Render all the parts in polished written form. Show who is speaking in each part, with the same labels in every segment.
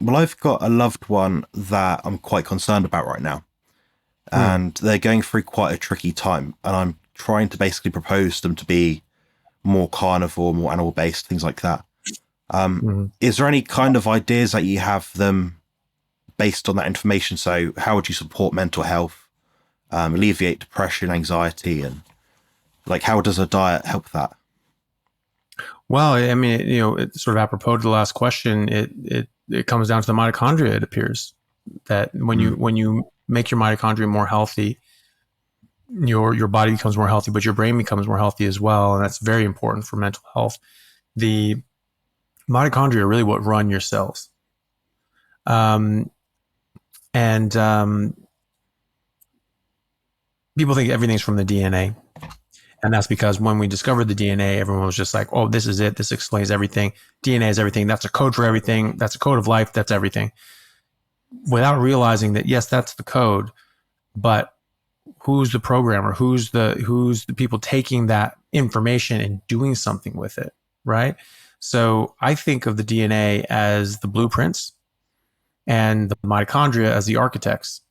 Speaker 1: Well, I've got a loved one that I'm quite concerned about right now,
Speaker 2: Hmm.
Speaker 1: and they're going through quite a tricky time. And I'm trying to basically propose them to be more carnivore, more animal based, things like that.
Speaker 2: Mhm.
Speaker 1: Is there any kind of ideas that you have them based on that information? So, how would you support mental health, alleviate depression, anxiety, and like how does a diet help that?
Speaker 2: Well, I mean, it's sort of apropos to the last question. It comes down to the mitochondria. It appears that
Speaker 1: Mm.
Speaker 2: when you make your mitochondria more healthy, your body becomes more healthy, but your brain becomes more healthy as well, and that's very important for mental health. The mitochondria are really what run your cells, um, and people think everything's from the DNA. And that's because when we discovered the DNA, everyone was just like, oh, this is it. This explains everything. DNA is everything. That's a code for everything. That's a code of life. That's everything. Without realizing that, yes, that's the code, but who's the programmer? Who's the people taking that information and doing something with it, right? So I think of the DNA as the blueprints and the mitochondria as the architects.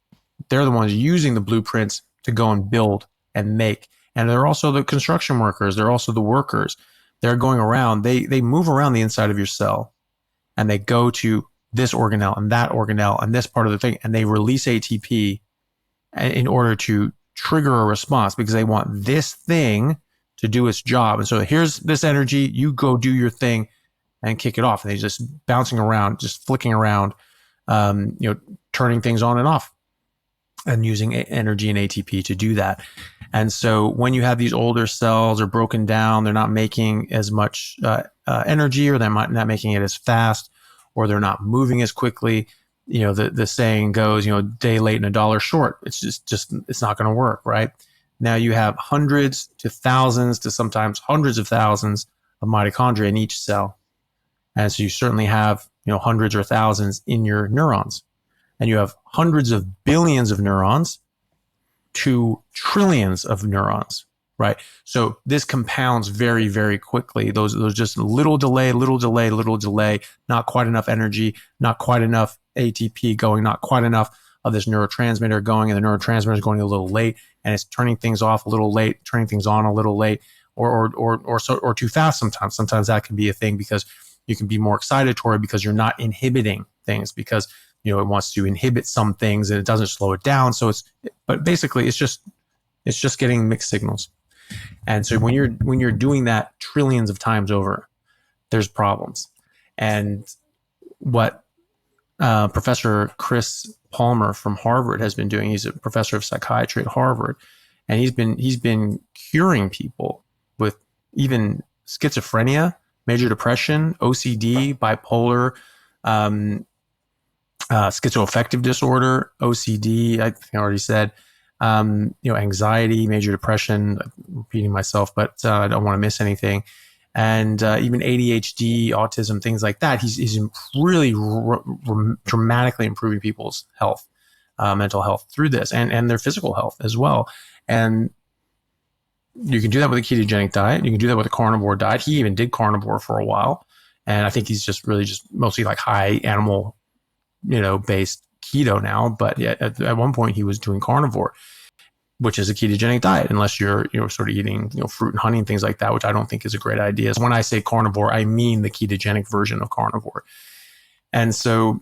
Speaker 2: They're the ones using the blueprints to go and build and make. And they're also the construction workers. They're also the workers. They're going around. They move around the inside of your cell and they go to this organelle and that organelle and this part of the thing, and they release ATP in order to trigger a response because they want this thing to do its job. And so here's this energy. You go do your thing and kick it off. And they just bouncing around, just flicking around, turning things on and off and using energy and ATP to do that. And so when you have these older cells are broken down, they're not making as much energy, or they're not making it as fast, or they're not moving as quickly. The saying goes, day late and a dollar short. It's just it's not going to work, right? Now you have hundreds to thousands to sometimes hundreds of thousands of mitochondria in each cell. And so you certainly have, hundreds or thousands in your neurons, and you have hundreds of billions of neurons to trillions of neurons, right? So this compounds very, very quickly. Those just little delay, not quite enough energy, not quite enough ATP going, not quite enough of this neurotransmitter going, and the neurotransmitter is going a little late, and it's turning things off a little late, turning things on a little late, or too fast sometimes. Sometimes that can be a thing because you can be more excitatory because you're not inhibiting things, because it wants to inhibit some things and it doesn't slow it down. But basically it's just getting mixed signals. And so when you're doing that trillions of times over, there's problems. And what Professor Chris Palmer from Harvard has been doing, he's a professor of psychiatry at Harvard, and he's been curing people with even schizophrenia, major depression, OCD, bipolar, um, schizoaffective disorder, OCD, I think I already said, anxiety, major depression, I'm repeating myself, but I don't want to miss anything. And even ADHD, autism, things like that. He's really dramatically improving people's health, mental health through this, and their physical health as well. And you can do that with a ketogenic diet. You can do that with a carnivore diet. He even did carnivore for a while. And I think he's just really just mostly like high animal based keto now, but yeah, at one point he was doing carnivore, which is a ketogenic diet, unless you're sort of eating fruit and honey and things like that, which I don't think is a great idea. So when I say carnivore, I mean the ketogenic version of carnivore. And so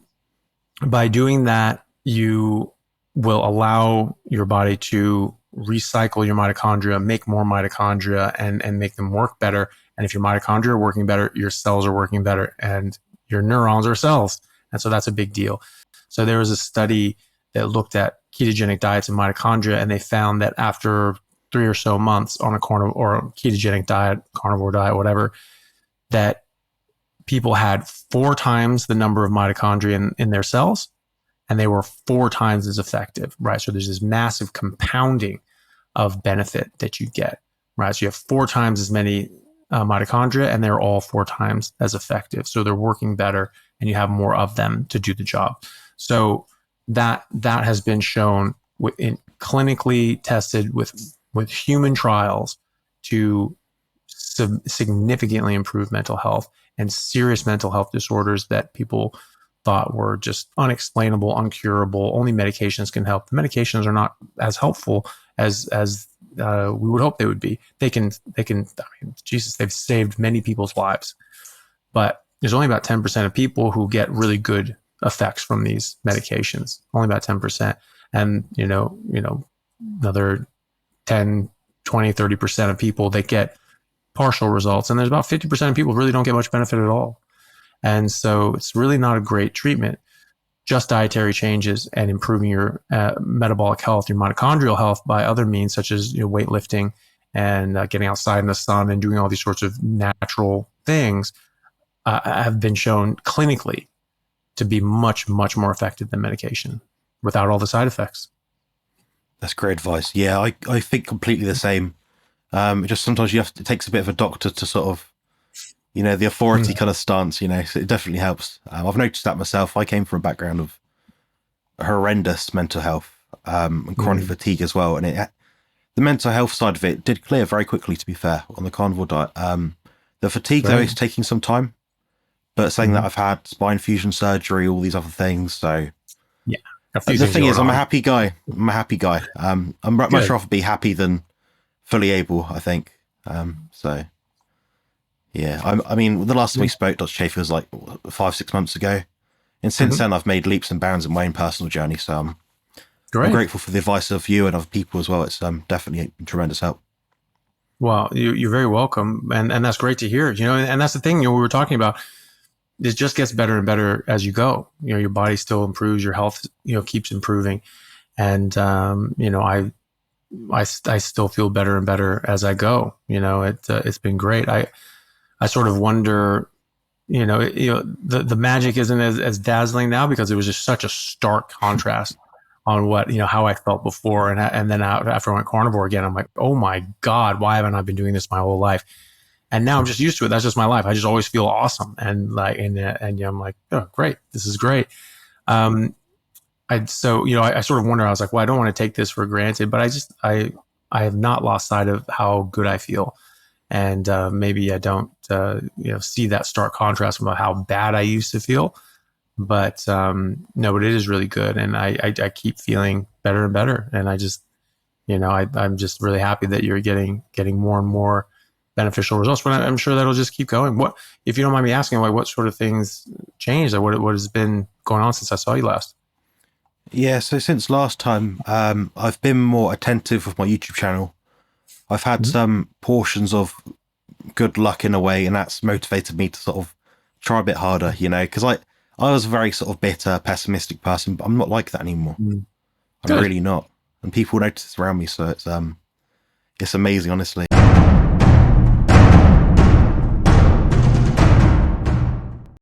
Speaker 2: by doing that, you will allow your body to recycle your mitochondria, make more mitochondria, and make them work better. And if your mitochondria are working better, your cells are working better, and your neurons are cells. And so that's a big deal. So there was a study that looked at ketogenic diets and mitochondria, and they found that after 3 or so months on a carnivore or a ketogenic diet, carnivore diet, whatever, that people had 4 times the number of mitochondria in their cells, and they were 4 times as effective, right? So there's this massive compounding of benefit that you get, right? So you have 4 times as many mitochondria, and they're all 4 times as effective. So they're working better, and you have more of them to do the job. So that has been shown clinically tested with human trials to significantly improve mental health and serious mental health disorders that people thought were just unexplainable, uncurable. Only medications can help. The medications are not as helpful as we would hope they would be. They can. I mean, Jesus, they've saved many people's lives, but there's only about 10% of people who get really good effects from these medications. Only about 10%, and another 10, 20, 30% of people that get partial results, and there's about 50% of people who really don't get much benefit at all. And so it's really not a great treatment. Just dietary changes and improving your metabolic health, your mitochondrial health by other means, such as weightlifting and getting outside in the sun and doing all these sorts of natural things, have been shown clinically to be much, much more effective than medication without all the side effects.
Speaker 1: That's great advice. Yeah, I think completely the same. Just sometimes it takes a bit of a doctor to sort of, the authority kind of stance, so it definitely helps. I've noticed that myself. I came from a background of horrendous mental health and chronic fatigue as well. And the mental health side of it did clear very quickly, to be fair, on the carnivore diet. The fatigue, though, is taking some time. But saying that I've had spine fusion surgery, all these other things. So
Speaker 2: yeah,
Speaker 1: the thing is, I'm a happy guy. I'm much rather be happy than fully able, I think. So yeah, I mean, the last time we spoke, Dr. Chaffee, was like 5-6 months ago. And since then, I've made leaps and bounds in my own personal journey. So I'm grateful for the advice of you and other people as well. It's definitely a tremendous help.
Speaker 2: Well, you're very welcome. And that's great to hear, and that's the thing, we were talking about. It just gets better and better as you go. Your body still improves, your health, keeps improving. And, I still feel better and better as I go. It's been great. I sort of wonder, the magic isn't as dazzling now because it was just such a stark contrast on what, how I felt before. And then after I went carnivore again, I'm like, oh my God, why haven't I been doing this my whole life? And now I'm just used to it. That's just my life. I just always feel awesome. And I'm like, oh, great. This is great. I sort of wonder, I was like, well, I don't want to take this for granted, but I have not lost sight of how good I feel. And maybe I don't, see that stark contrast about how bad I used to feel. But no, but it is really good. And I keep feeling better and better. And I just, I'm just really happy that you're getting more and more beneficial results, but I'm sure that'll just keep going. What, if you don't mind me asking, like, what sort of things changed? Like, what has been going on since I saw you last?
Speaker 1: Yeah, so since last time, I've been more attentive with my YouTube channel. I've had some portions of good luck in a way, and that's motivated me to sort of try a bit harder, because I was a very sort of bitter, pessimistic person, but I'm not like that anymore. I'm really not. And people notice this around me, so it's amazing, honestly.